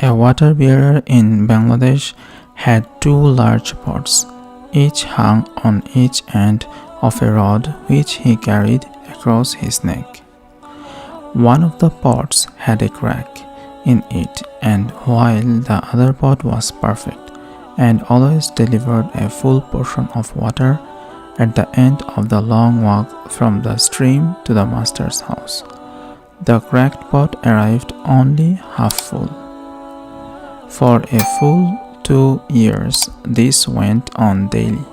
A water bearer in Bangladesh had two large pots, each hung on each end of a rod which he carried across his neck. One of the pots had a crack in it, and while the other pot was perfect and always delivered a full portion of water at the end of the long walk from the stream to the master's house, the cracked pot arrived only half full. For a full 2 years, this went on daily,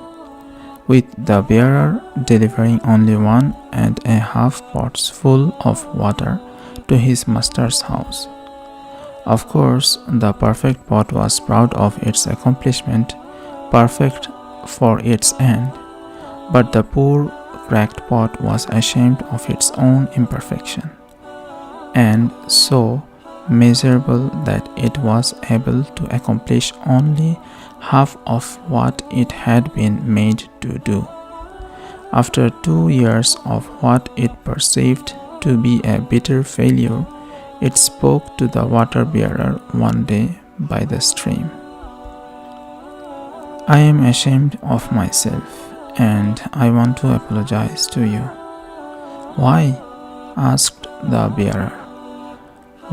with the bearer delivering only 1.5 pots full of water to his master's house. Of course, the perfect pot was proud of its accomplishment, perfect for its end, but the poor cracked pot was ashamed of its own imperfection, and so miserable that it was able to accomplish only half of what it had been made to do. After 2 years of what it perceived to be a bitter failure, it spoke to the water bearer one day by the stream. "I am ashamed of myself, and I want to apologize to you." "Why?" asked the bearer.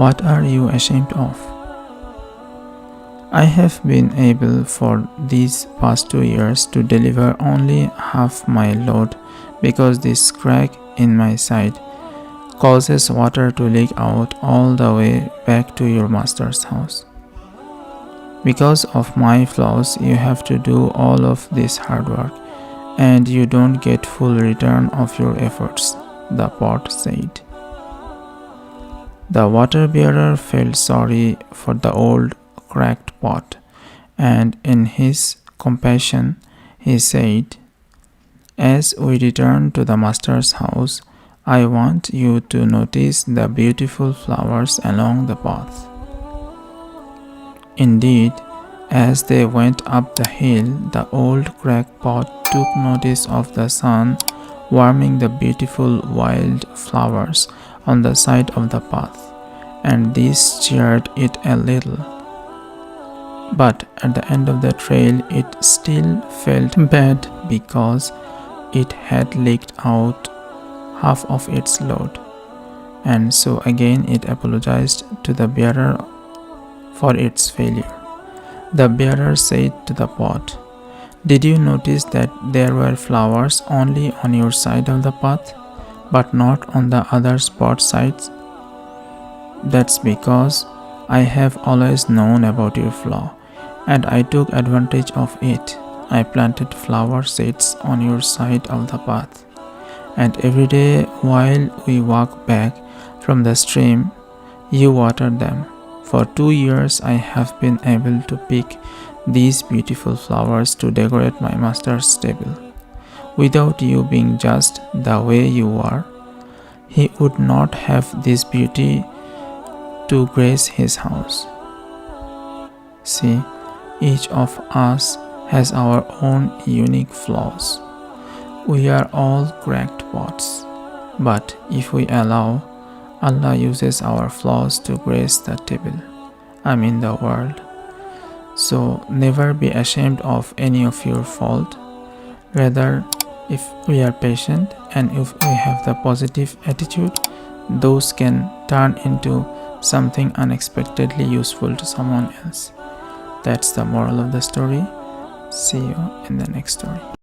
"What are you ashamed of?" "I have been able for these past 2 years to deliver only half my load because this crack in my side causes water to leak out all the way back to your master's house. Because of my flaws, you have to do all of this hard work, and you don't get full return of your efforts," the pot said. The water bearer felt sorry for the old cracked pot, and in his compassion he said, "As we return to the master's house, I want you to notice the beautiful flowers along the path." Indeed, as they went up the hill, the old cracked pot took notice of the sun warming the beautiful wild flowers on the side of the path, and this cheered it a little. But at the end of the trail, it still felt bad because it had leaked out half of its load, and so again it apologized to the bearer for its failure. The bearer said to the pot, "Did you notice that there were flowers only on your side of the path, but not on the other pot sides? That's because I have always known about your flaw, and I took advantage of it. I planted flower seeds on your side of the path, and every day while we walk back from the stream, you watered them. For 2 years I have been able to pick these beautiful flowers to decorate my master's table. Without you being just the way you are, he would not have this beauty to grace his house. See, each of us has our own unique flaws. We are all cracked pots, but if we allow, Allah uses our flaws to grace the table, the world. So never be ashamed of any of your fault. Rather, if we are patient and if we have the positive attitude, those can turn into something unexpectedly useful to someone else. That's the moral of the story. See you in the next story.